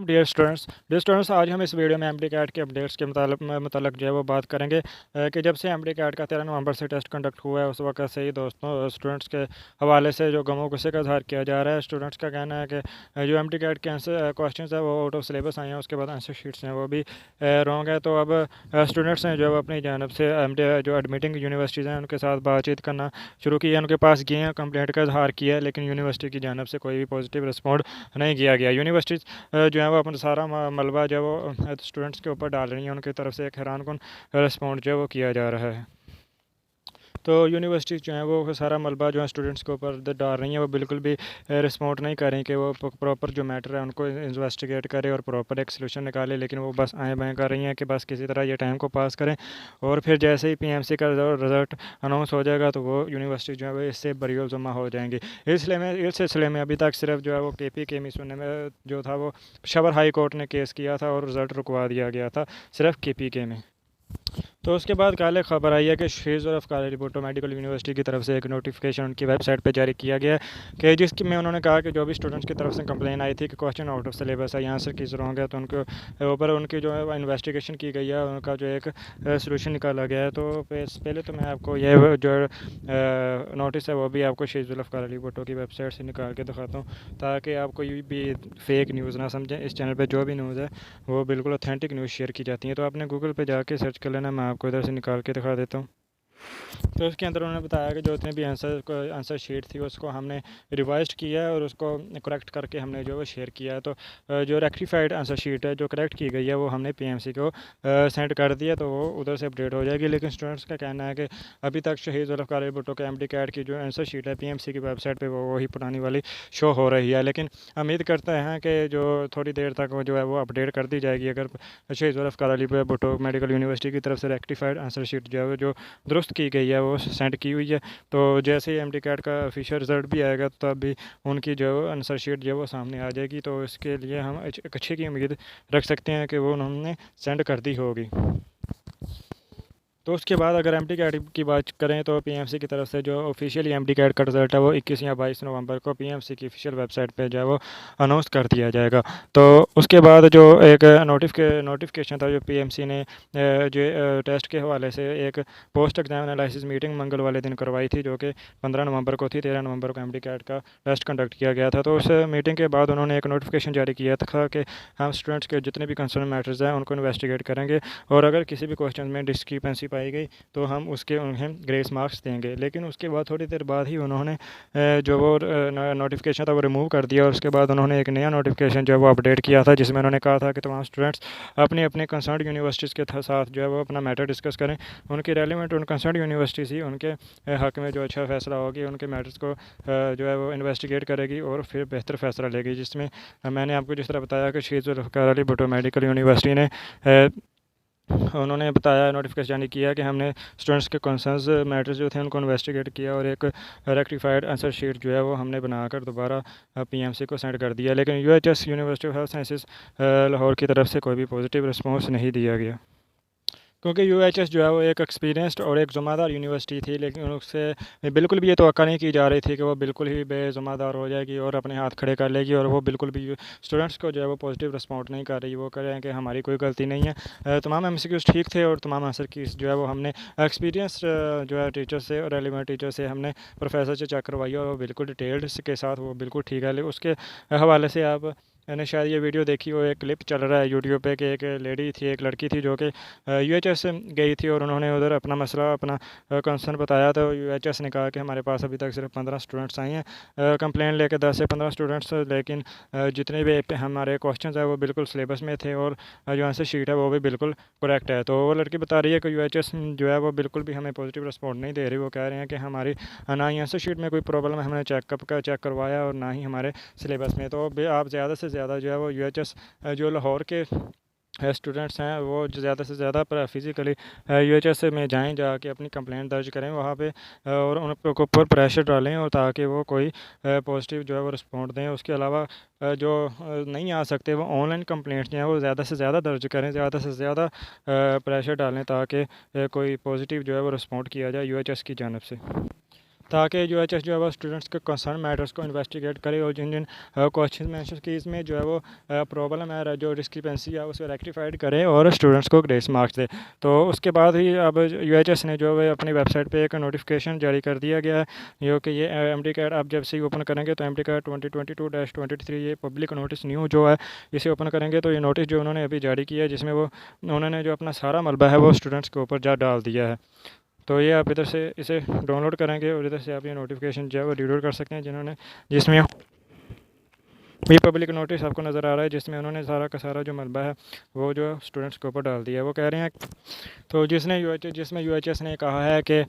Dear students, आज हम इस वीडियो में एमडी कैट के अपडेट्स के मतलब जो है वो बात करेंगे कि जब से एमडी कैट का 13 नवंबर से टेस्ट कंडक्ट हुआ है उस वक्त से ही दोस्तों स्टूडेंट्स के हवाले से जो गमों गुस्से का इजहार किया जा रहा है। स्टूडेंट्स का कहना है कि जो एमडी कैट के आंसर क्वेश्चन है वो आउट ऑफ सिलेबस आए हैं, उसके बाद आंसर शीट्स हैं वो भी रॉन्ग है। तो अब स्टूडेंट्स ने जो है वो अपनी जानब से जो एडमिटिंग यूनिवर्सिटीज़ हैं उनके साथ बातचीत करना शुरू की है, उनके पास गए हैं, कंप्लेंट का इजहार किया है, लेकिन यूनिवर्सिटी की जानब से कोई भी पॉजिटिव रिस्पॉन्ड नहीं किया गया। यूनिवर्सिटी जो है वो अपना सारा मलबा जो है वो स्टूडेंट्स के ऊपर डाल रही हैं, उनकी तरफ से एक हैरानकुन रिस्पॉन्ड जो है वो किया जा रहा है। तो यूनिवर्सिटी जो है वो सारा मलबा जो है स्टूडेंट्स के ऊपर डाल रही हैं, वो बिल्कुल भी रिस्पॉन्ड नहीं कर रही कि वो प्रॉपर जो मैटर है उनको इन्वेस्टिगेट करे और प्रॉपर एक सोल्यूशन निकाले, लेकिन वो बस आए बाएँ कर रही हैं कि बस किसी तरह ये टाइम को पास करें और फिर जैसे ही पीएमसी का रिज़ल्ट अनाउंस हो जाएगा तो वो यूनिवर्सिटी जो है वो इससे बरी जुम्मा हो जाएंगी। इस सिलसिले में अभी तक सिर्फ जो है वो KP सुनने में जो था वो पेशावर हाई कोर्ट ने केस किया था और रिज़ल्ट रुकवा दिया गया था सिर्फ KP में। तो उसके बाद कल खबर आई है कि शेज़ और अफकार भुट्टो मेडिकल यूनिवर्सिटी की तरफ से एक नोटिफिकेशन उनकी वेबसाइट पर जारी किया गया है कि जिसकी में उन्होंने कहा कि जो भी स्टूडेंट्स की तरफ से कंप्लेन आई थी कि क्वेश्चन आउट ऑफ सिलेबस है, यहाँ से किस रॉन्ग है, तो उनके ऊपर उनकी जो है इन्वेस्टिगेशन की गई है, उनका जो एक सोल्यूशन निकाला गया है। तो पहले तो मैं आपको ये जो नोटिस है वो भी आपको शेज़ और अफकार भुट्टो की वेबसाइट से निकाल के दिखाता हूँ ताकि आप कोई भी फेक न्यूज़ ना समझें। इस चैनल पर जो भी न्यूज़ है वो बिल्कुल ऑथेंटिक न्यूज़ शेयर की जाती है। तो आपने गूगल पे जाके सर्च कर लेना, मैं आपको इधर से निकाल के दिखा देता हूँ। तो उसके अंदर उन्होंने बताया कि जो जितने भी आंसर शीट थी उसको हमने रिवाइज किया है और उसको करेक्ट करके हमने जो वो शेयर किया है। तो जो रेक्टिफाइड आंसर शीट है जो करेक्ट की गई है वो हमने पीएमसी को सेंड कर दिया, तो वो उधर से अपडेट हो जाएगी। लेकिन स्टूडेंट्स का कहना है कि अभी तक शहीद ज़ुल्फ़िकार भुट्टो के एमडी कैट की जो आंसर शीट है पीएमसी की वेबसाइट पर वो वही पुरानी वाली शो हो रही है। लेकिन उम्मीद करते हैं कि जो थोड़ी देर तक वो जो है वो अपडेट कर दी जाएगी अगर शहीद ज़ुल्फ़िकार भुट्टो मेडिकल यूनिवर्सिटी की तरफ से रेक्टिफाइड आंसर शीट जो है जो दुरुस्त की गई है वो सेंड की हुई है। तो जैसे ही एमडी कैट का ऑफिशियल रिज़ल्ट भी आएगा तब भी उनकी जो आंसर शीट जो है वो सामने आ जाएगी। तो इसके लिए हम एक अच्छी की उम्मीद रख सकते हैं कि वो उन्होंने सेंड कर दी होगी। तो उसके बाद अगर एमडी कैट की बात करें तो पीएमसी की तरफ से जो ऑफिशियली एमडी कैट का रिज़ल्ट है वो 21 या 22 नवंबर को पीएमसी की ऑफिशियल वेबसाइट पे जो है वो अनाउंस कर दिया जाएगा। तो उसके बाद जो एक नोटिफिकेशन था जो पीएमसी ने जो टेस्ट के हवाले से एक पोस्ट एग्जाम एनालिसिस मीटिंग मंगल वाले दिन करवाई थी जो कि 15 नवंबर को थी। 13 नवंबर को एमडी कैट का टेस्ट कंडक्ट किया गया था। तो उस मीटिंग के बाद उन्होंने एक नोटिफिकेशन जारी किया था कि हम स्टूडेंट्स के जितने भी कंसर्न मैटर्स हैं उनको इन्वेस्टिगेट करेंगे और अगर किसी भी क्वेश्चन में डिस्क्रिपेंसी पाई गई तो हम उसके उन्हें ग्रेस मार्क्स देंगे। लेकिन उसके बाद थोड़ी देर बाद ही उन्होंने जो वो नोटिफिकेशन था वो रिमूव कर दिया और उसके बाद उन्होंने एक नया नोटिफिकेशन जो है वो अपडेट किया था जिसमें उन्होंने कहा था कि तमाम स्टूडेंट्स अपने अपने कंसर्न यूनिवर्सिटीज़ के साथ जो है वो अपना मैटर डिस्कस करें, उनकी रेलिवेंट उन कंसर्न यूनिवर्सिटीज़ ही उनके हक़ में जो अच्छा फ़ैसला होगी उनके मैटर्स को जो है वो इन्वेस्टिगेट करेगी और फिर बेहतर फ़ैसला लेगी। जिसमें मैंने आपको जिस तरह बताया कि शहीद ज़ुल्फ़िकार भुट्टो मेडिकल यूनिवर्सिटी ने उन्होंने बताया नोटिफिकेशन जारी किया कि हमने स्टूडेंट्स के कंसर्न्स मैटर्स जो थे उनको इन्वेस्टिगेट किया और एक रेक्टिफाइड आंसर शीट जो है वो हमने बनाकर दोबारा पीएमसी को सेंड कर दिया। लेकिन UHS university of health sciences Lahore की तरफ से कोई भी पॉजिटिव रिस्पॉन्स नहीं दिया गया, क्योंकि यूएचएस जो है वो एक एक्सपीरियंस्ड और एक ज़िम्मेदार यूनिवर्सिटी थी। लेकिन उससे बिल्कुल भी ये तवक्का नहीं की जा रही थी कि वो बिल्कुल ही बेज़िम्मेदार हो जाएगी और अपने हाथ खड़े कर लेगी और वो बिल्कुल भी स्टूडेंट्स को जो है वो पॉजिटिव रिस्पॉन्ड नहीं कर रही। वो कह रहे हैं कि हमारी कोई गलती नहीं है, तमाम एमसीक्यूज़ ठीक थे और तमाम आंसर की जो है वो हमने एक्सपीरियंस जो है टीचर से और रेलिवेंट टीचर से हमने प्रोफेसर से चेक करवाई और वो बिल्कुल डिटेल्ड के साथ वो बिल्कुल ठीक है। उसके हवाले से आप मैंने शायद ये वीडियो देखी हो, एक क्लिप चल रहा है यूट्यूब पे कि एक लेडी थी, एक लड़की थी जो कि यूएचएस गई थी और उन्होंने उधर अपना मसला अपना कंसर्न बताया। तो यूएचएस ने कहा कि हमारे पास अभी तक सिर्फ 15 स्टूडेंट्स आए हैं कंप्लेंट लेके, 10 से 15 स्टूडेंट्स, लेकिन जितने भी हमारे क्वेश्चन है वो बिल्कुल सिलेबस में थे और जो आंसर शीट है वो भी बिल्कुल करेक्ट है। तो वो लड़की बता रही है कि यूएचएस जो है वो बिल्कुल भी हमें पॉजिटिव रिस्पॉन्ड नहीं दे रही। वो कह रहे हैं कि हमारी ना ही आंसर शीट में कोई प्रॉब्लम है, हमने चेक करवाया और ना ही हमारे सिलेबस में। तो आप ज़्यादा से ज़्यादा जो है वो यूएचएस जो लाहौर के स्टूडेंट्स हैं वो ज़्यादा से ज़्यादा फिज़िकली यूएचएस में जाएं, जाके अपनी कंप्लेंट दर्ज करें वहाँ पे और उन ऊपर प्रेशर डालें और ताकि वो कोई पॉजिटिव जो है वो रिस्पॉन्ड दें। उसके अलावा जो नहीं आ सकते वो ऑनलाइन कंप्लेंट्स जो हैं वो ज़्यादा से ज़्यादा दर्ज करें, ज़्यादा से ज़्यादा प्रेशर डालें ताकि कोई पॉजिटिव जो है वो रिस्पॉन्ड किया जाए यूएचएस की जानब से। ताकि यूएचएस जो है वो स्टूडेंट्स के कंसर्न मैटर्स को इन्वेस्टिगेट करे और जिन जिन क्वेश्चन मेंशन की इसमें जो है वो प्रॉब्लम है, जो डिस्क्रिपेंसी है उसे रेक्टिफाइड करे और स्टूडेंट्स को ग्रेस मार्क्स दे। तो उसके बाद ही अब यूएचएस ने जो है अपनी वेबसाइट पे एक नोटिफिकेशन जारी कर दिया गया है, जो कि ये एमडी कैट आप जब से ही ओपन करेंगे तो एमडी कैट 2022-23 ये पब्लिक नोटिस न्यू जो है इसे ओपन करेंगे तो ये नोटिस जो उन्होंने अभी जारी किया है, जिसमें वो उन्होंने जो अपना सारा मलबा है वो स्टूडेंट्स के ऊपर जा डाल दिया है। तो ये आप इधर से इसे डाउनलोड करेंगे और इधर से आप ये नोटिफिकेशन जो है वो रीड कर सकते हैं, जिसमें ये पब्लिक नोटिस आपको नज़र आ रहा है, जिसमें उन्होंने सारा का सारा जो मलबा है वो जो स्टूडेंट्स के ऊपर डाल दिया है। वो कह रहे हैं तो जिसमें यूएचएस ने कहा है कि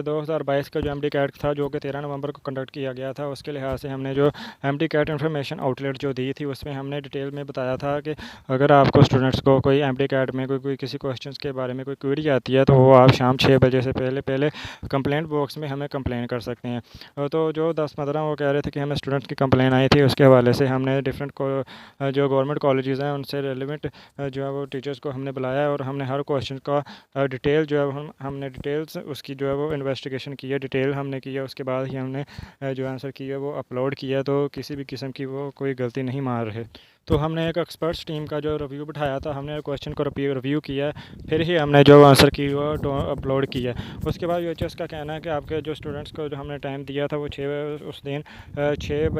2022 का जो एमडी कैट था जो कि 13 नवंबर को कंडक्ट किया गया था, उसके लिहाज से हमने जो एमडी कैट इन्फॉर्मेशन आउटलेट जो दी थी उसमें हमने डिटेल में बताया था कि अगर आपको स्टूडेंट्स को कोई एमडी कैट में कोई किसी क्वेश्चन के बारे में कोई क्वेरी आती है तो वो आप शाम 6 बजे से पहले कंप्लेंट बॉक्स में हमें कंप्लेन कर सकते हैं। तो जो 10-15 वो कह रहे थे कि हमें स्टूडेंट्स की कंप्लेन आई थी, उसके हवाले से हमने डिफरेंट जो गवर्नमेंट कॉलेजेस हैं उनसे रेलिवेंट जो है वो टीचर्स को हमने बुलाया और हमने हर क्वेश्चन का डिटेल जो है हमने डिटेल्स उसकी जो है वो इन्वेस्टिगेशन की है, डिटेल हमने की है। उसके बाद ही हमने जो आंसर किया है वो अपलोड किया, तो किसी भी किस्म की वो कोई गलती नहीं मार रहे। तो हमने एक एक्सपर्ट्स टीम का जो रिव्यू बिठाया था, हमने क्वेश्चन को रिव्यू किया, फिर ही हमने जो आंसर की वो अपलोड किया। उसके बाद यूएचएस का कहना है कि आपके जो स्टूडेंट्स को जो हमने टाइम दिया था वो उस दिन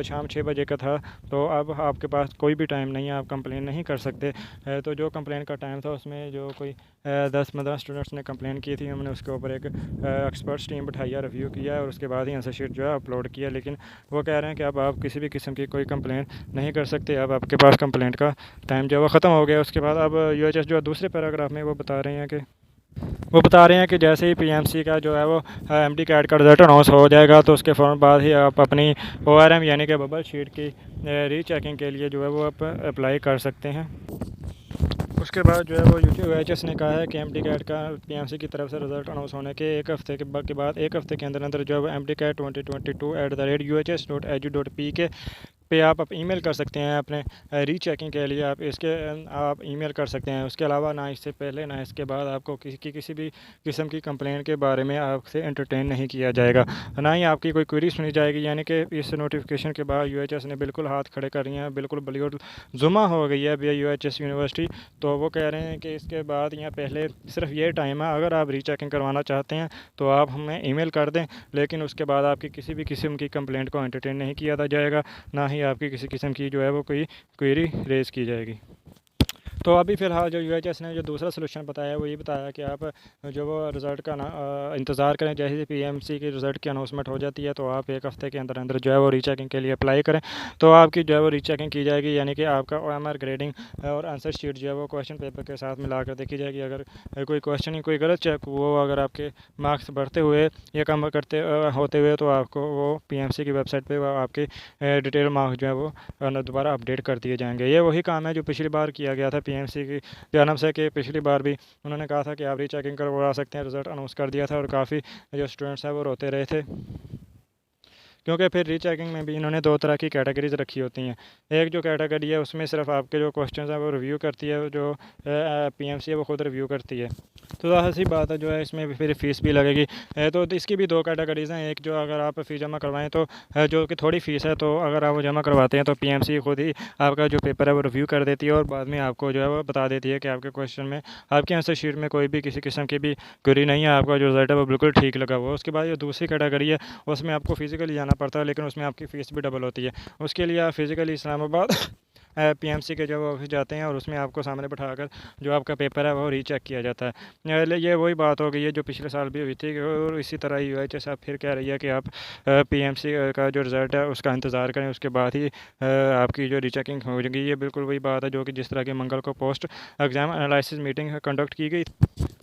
शाम 6 बजे का था, तो अब आपके पास कोई भी टाइम नहीं है, आप कंप्लेन नहीं कर सकते। तो जो कंप्लेन का टाइम था उसमें जो कोई 10-15 स्टूडेंट्स ने कंप्लेन की थी, हमने उसके ऊपर एक एक्सपर्ट्स टीम बिठाई है, रिव्यू किया है और उसके बाद ही आंसर शीट जो है अपलोड किया। लेकिन वो कह रहे हैं कि अब आप किसी भी किस्म की कोई कंप्लेन नहीं कर सकते, अब आपके पास कंप्लेंट का टाइम जो है वो ख़त्म हो गया। उसके बाद अब यूएचएस जो है दूसरे पैराग्राफ में वो बता रहे हैं कि जैसे ही पीएमसी का जो है वो एमडी कैट का रिज़ल्ट अनाउंस हो जाएगा तो उसके फ़ौरन बाद ही आप अपनी ओआरएम यानी कि बबल शीट की रीचेकिंग के लिए जो है वो आप अप्लाई कर सकते हैं। उसके बाद जो है वो यूएचएस ने कहा है कि एमडी कैट का पीएमसी की तरफ से रिज़ल्ट अनाउंस होने के एक हफ़्ते के बाद एक हफ़्ते के अंदर जो है वो एमडी कैट 2022@uhs.edu.pk पे आप ईमेल कर सकते हैं अपने रीचेकिंग के लिए। आप ईमेल कर सकते हैं। उसके अलावा ना इससे पहले ना इसके बाद आपको किसी भी किस्म की कंप्लेंट के बारे में आपसे एंटरटेन नहीं किया जाएगा, ना ही आपकी कोई क्वेरी सुनी जाएगी। यानी कि इस नोटिफिकेशन के बाद यूएचएस ने बिल्कुल हाथ खड़े कर रही हैं, बिल्कुल बलियोड जुमा हो गई है अभी यूएचएस यूनिवर्सिटी। तो वो कह रहे हैं कि इसके बाद या पहले सिर्फ ये टाइम है, अगर आप रीचेकिंग करवाना चाहते हैं तो आप हमें ईमेल कर दें, लेकिन उसके बाद आपकी किसी भी किस्म की कंप्लेंट को एंटरटेन नहीं किया जाएगा, ना ही आपकी किसी किस्म की जो है वो कोई क्वेरी रेज़ की जाएगी। तो अभी फ़िलहाल जो यूएचएस ने जो दूसरा सलूशन बताया वो ये बताया कि आप जो वो रिज़ल्ट का इंतज़ार करें, जैसे ही पीएमसी की रिज़ल्ट की अनाउंसमेंट हो जाती है तो आप एक हफ़्ते के अंदर जो है वो रीचेकिंग के लिए अप्लाई करें, तो आपकी जो है वो रीचेकिंग की जाएगी। यानी कि आपका ओएमआर ग्रेडिंग और आंसर शीट जो है वो क्वेश्चन पेपर के साथ मिला कर देखी जाएगी। अगर कोई क्वेश्चन ही कोई गलत चेक वो अगर आपके मार्क्स बढ़ते हुए या कम करते होते हुए तो आपको वो पीएमसी की वेबसाइट पर आपके डिटेल मार्क्स जो है वो दोबारा अपडेट कर दिए जाएंगे। ये वही काम है जो पिछली बार किया गया था पीएमसी की जन्म से, कि पिछली बार भी उन्होंने कहा था कि आप रीचेकिंग करवा सकते हैं, रिज़ल्ट अनाउंस कर दिया था और काफ़ी जो स्टूडेंट्स हैं वो रोते रहे थे, क्योंकि फिर रीचेकिंग में भी इन्होंने 2 तरह की कैटेगरीज रखी होती हैं। एक जो कैटेगरी है उसमें सिर्फ आपके जो क्वेश्चन हैं वो रिव्यू करती है, जो पीएमसी है वो खुद रिव्यू करती है। तो ज़ाहिर सी बात है जो है इसमें फिर फ़ीस भी लगेगी। तो इसकी भी 2 कैटेगरीज़ हैं। एक जो अगर आप फ़ीस जमा करवाएं तो जो कि थोड़ी फ़ीस है, तो अगर आप वो जमा करवाते हैं तो पीएमसी खुद ही आपका जो पेपर है वो रिव्यू कर देती है और बाद में आपको जो है वो बता देती है कि आपके क्वेश्चन में आपके आंसर शीट में कोई भी किसी किस्म की भी क्वेरी नहीं है, आपका जो रिज़ल्ट है वो बिल्कुल ठीक लगा हुआ। उसके बाद जो दूसरी कैटेगरी है उसमें आपको फ़िज़िकली जाना पड़ता है, लेकिन उसमें आपकी फ़ीस भी डबल होती है। उसके लिए आप फ़िज़िकली इस्लामाबाद पीएमसी के जब ऑफिस जाते हैं और उसमें आपको सामने बिठाकर जो आपका पेपर है वो रीचेक किया जाता है। ये वही बात हो गई है जो पिछले साल भी हुई थी, और इसी तरह यूएचएस अब फिर कह रही है कि आप पीएमसी का जो रिज़ल्ट है उसका इंतज़ार करें, उसके बाद ही आपकी जो रीचेकिंग हो जाएगी। ये बिल्कुल वही बात है जो कि जिस तरह की मंगल को post exam analysis meeting conduct की गई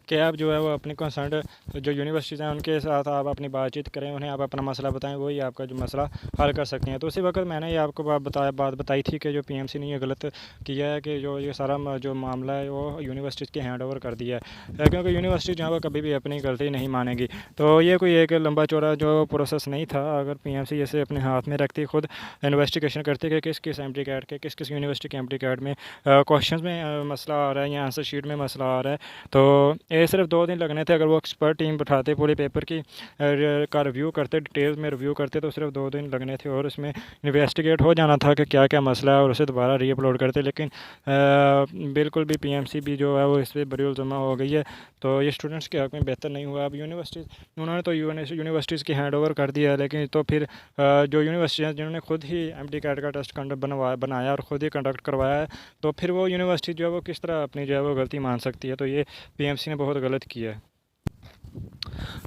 कि आप जो है वो अपने कंसर्न जो यूनिवर्सिटीज़ हैं उनके साथ आप अपनी बातचीत करें, उन्हें आप अपना मसला बताएं, वही आपका जो मसला हल कर सकते हैं। तो उसी वक्त मैंने ये आपको बात बताई थी कि जो पीएमसी ने ये गलत किया है कि जो ये सारा जो मामला है वो यूनिवर्सिटीज़ के हैंड ओवर कर दिया है, क्योंकि यूनिवर्सिटी जो है वो कभी भी अपनी गलती नहीं मानेगी। तो ये कोई एक लंबा चौड़ा जो प्रोसेस नहीं था। अगर पीएमसी जैसे अपने हाथ में रखती, खुद इन्वेस्टिगेशन करती कि किस किस एमडी कैट के किस यूनिवर्सिटी के एमडी कैट में क्वेश्चन में मसला आ रहा है या आंसर शीट में मसला आ रहा है, तो सिर्फ 2 दिन लगने थे। अगर वो एक्सपर्ट टीम बैठाते पूरे पेपर की का रिव्यू करते, डिटेल्स में रिव्यू करते, तो सिर्फ 2 दिन लगने थे और इसमें इन्वेस्टिगेट हो जाना था कि क्या क्या मसला है और उसे दोबारा री अपलोड करते। लेकिन बिल्कुल भी PMC भी जो है वो इस पर बरी जमा हो गई है। तो ये स्टूडेंट्स के हक़ में बेहतर नहीं हुआ। अब उन्होंने तो यूनिवर्सिटीज़ की हैंड ओवर कर दिया है, लेकिन तो फिर जो यूनिवर्सिटीज़ जिन्होंने खुद ही MD कैट का टेस्ट बनाया और ख़ुद ही कंडक्ट करवाया है, तो फिर वो यूनिवर्सिटी जो है वो किस तरह अपनी जो है वो गलती मान सकती है। तो ये PMC ने बहुत गलत किया है।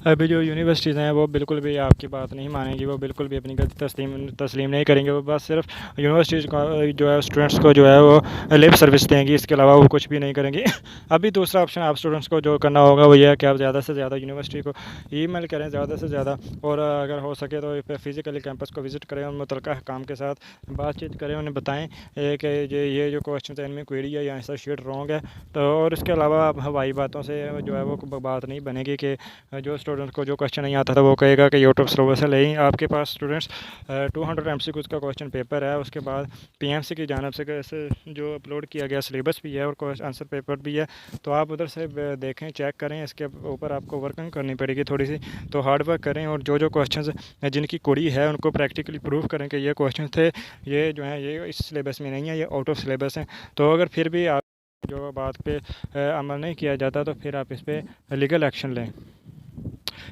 अभी जो यूनिवर्सिटीज़ हैं वो बिल्कुल भी आपकी बात नहीं मानेंगी, वो बिल्कुल भी अपनी गलती तस्लीम नहीं करेंगे। वो बस सिर्फ यूनिवर्सिटीज़ का जो है स्टूडेंट्स को जो है वो लिप सर्विस देंगी, इसके अलावा वो कुछ भी नहीं करेंगे। अभी दूसरा ऑप्शन आप स्टूडेंट्स को जो करना होगा वो ये है कि आप ज़्यादा से ज़्यादा यूनिवर्सिटी को ईमेल करें ज़्यादा से ज़्यादा, और अगर हो सके तो फिज़िकली कैंपस को विज़िट करें और मुतल्लिक़ा काम के साथ बातचीत करें, उन्हें बताएँ कि ये जो क्वेश्चन है इनमें क्वेरी है या ऐसा शीट रॉन्ग है। तो और इसके अलावा आप हवाई बातों से जो है वो बात नहीं बनेगी कि जो स्टूडेंट को जो क्वेश्चन नहीं आता था वो कहेगा कि यूट्यूब सिलेबस से नहीं। आपके पास स्टूडेंट्स 200 MCQ का क्वेश्चन पेपर है, उसके बाद PMC की जानिब से कैसे जो अपलोड किया गया सिलेबस भी है और आंसर पेपर भी है। तो आप उधर से देखें, चेक करें, इसके ऊपर आपको वर्किंग करनी पड़ेगी थोड़ी सी। तो हार्ड वर्क करें और जो क्वेश्चन जिनकी कुड़ी है उनको प्रैक्टिकली प्रूव करें कि ये क्वेश्चन थे, ये जो है ये इस सिलेबस में नहीं है, ये आउट ऑफ सिलेबस हैं। तो अगर फिर भी आप जो बात पे अमल नहीं किया जाता तो फिर आप इस पर लीगल एक्शन लें।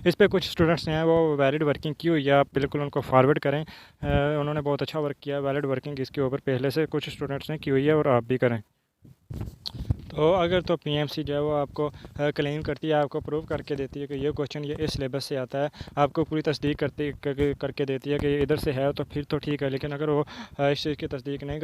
इस पे कुछ स्टूडेंट्स हैं वो वैलिड वर्किंग की हुई है, आप बिल्कुल उनको फॉरवर्ड करें। उन्होंने बहुत अच्छा वर्क किया, वैलिड वर्किंग इसके ऊपर पहले से कुछ स्टूडेंट्स ने की हुई है और आप भी करें। तो अगर तो PMC जो है वो आपको क्लेम करती है, आपको प्रूव करके देती है कि ये क्वेश्चन ये इस सिलेबस से आता है, आपको पूरी तस्दीक करके देती है कि इधर से है, तो फिर तो ठीक है। लेकिन अगर वो इस चीज़ की तस्दीक नहीं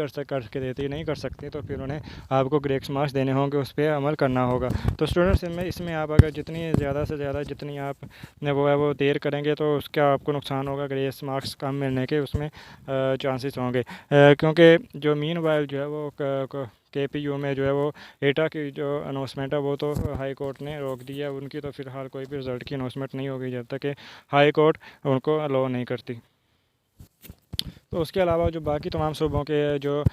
नहीं कर सकती, तो फिर उन्हें आपको ग्रेस मार्क्स देने होंगे, उस पर अमल करना होगा। तो स्टूडेंट्स इसमें आप अगर जितनी ज़्यादा से ज़्यादा जितनी आप वो देर करेंगे तो उसका आपको नुकसान होगा, ग्रेस मार्क्स कम मिलने के उसमें चांसेस होंगे। क्योंकि जो मीन वाइल जो है वो KPU में जो है वो एटा की जो अनाउंसमेंट है वो तो हाई कोर्ट ने रोक दी है उनकी, तो फ़िलहाल कोई भी रिज़ल्ट की अनाउंसमेंट नहीं होगी जब तक कि हाई कोर्ट उनको अलाउ नहीं करती। तो उसके अलावा जो बाकी तमाम सूबों के जो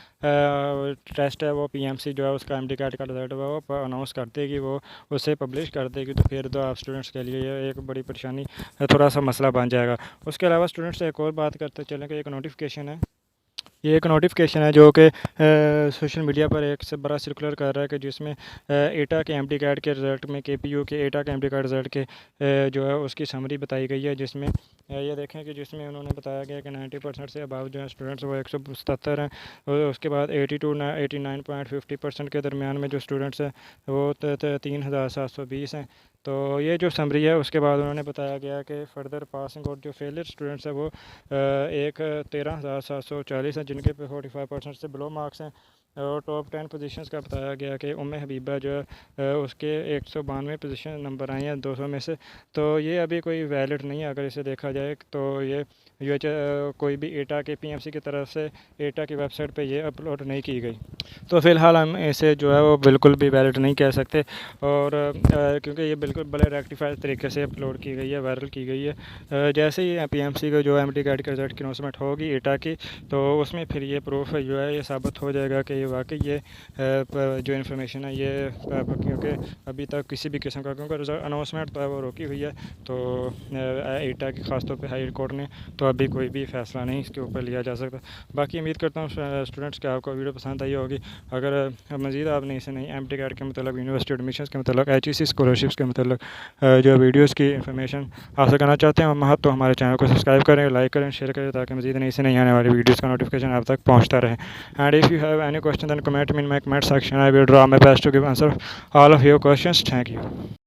टेस्ट है वो PMC जो है उसका MD कैट का रिज़ल्ट वो अनाउंस कर देगी, वो उसे पब्लिश कर देगी। तो फिर तो आप स्टूडेंट्स के लिए ये एक बड़ी परेशानी थोड़ा सा मसला बन जाएगा। उसके अलावा स्टूडेंट्स से एक और बात करते चलें कि एक नोटिफिकेशन है, ये एक नोटिफिकेशन है जो कि सोशल मीडिया पर एक से बड़ा सर्कुलर कर रहा है कि जिसमें एटा के MD कैट के रिज़ल्ट में KPU के एटा के MD कैट रिज़ल्ट के जो है उसकी समरी बताई गई है, जिसमें ये देखें कि जिसमें उन्होंने बताया गया कि 90% से अबाव जो है स्टूडेंट्स वो 177 हैं, और उसके बाद 89.50% के दरमियान में जो स्टूडेंट्स हैं वो 3720 हैं। तो ये जो समरी है उसके बाद उन्होंने बताया गया कि फ़र्दर पासिंग और जो फेलियर स्टूडेंट्स हैं वो 13,740 हैं, जिनके पे 45% से बिलो मार्क्स हैं। और टॉप 10 पोजीशंस का बताया गया कि उम्मे हबीबा जो है उसके 192 पोजीशन नंबर आए हैं 200 में से। तो ये अभी कोई वैलिड नहीं है अगर इसे देखा जाए, तो ये कोई भी एटा के PMC की तरफ से एटा की वेबसाइट पे ये अपलोड नहीं की गई। तो फ़िलहाल हम इसे जो है वो बिल्कुल भी वैलिड नहीं कह सकते, और क्योंकि ये बिल्कुल बड़े रेक्टिफाइड तरीके से अपलोड की गई है, वायरल की गई है। जैसे ही PMC को जो MD कैट के रिज़ल्ट की अनाउंसमेंट होगी एटा की, तो उसमें फिर ये प्रूफ जो है ये साबित हो जाएगा कि ये वाकई ये जो इन्फॉर्मेशन है ये, क्योंकि अभी तक किसी भी किस्म का क्योंकि रिज़ल्ट अनाउंसमेंट तो है वो रोकी हुई है, तो एटा की ख़ासतौर पे हाई कोर्ट ने, तो अभी कोई भी फ़ैसला नहीं इसके ऊपर लिया जा सकता। बाकी उम्मीद करता हूँ स्टूडेंट्स के आपको वीडियो पसंद आई होगी। अगर मज़ीद आपने इसे नहीं MD कैट के मतलब यूनिवर्सिटी एडमिशन के मतलब HEC स्कॉलरशिप्स के मतलब जो वीडियोज़ की इन्फॉर्मेशन हासिल करना चाहते हैं तो हमारे चैनल को सब्सक्राइब करें, लाइक करें, शेयर करें, ताकि मज़ीद नई से नहीं आने वाली वीडियोज़ का नोटिफिकेशन आप तक पहुँचता रहे। And if you have any question then comment me in my comment section. I will try my best to give answer all of your questions. Thank you.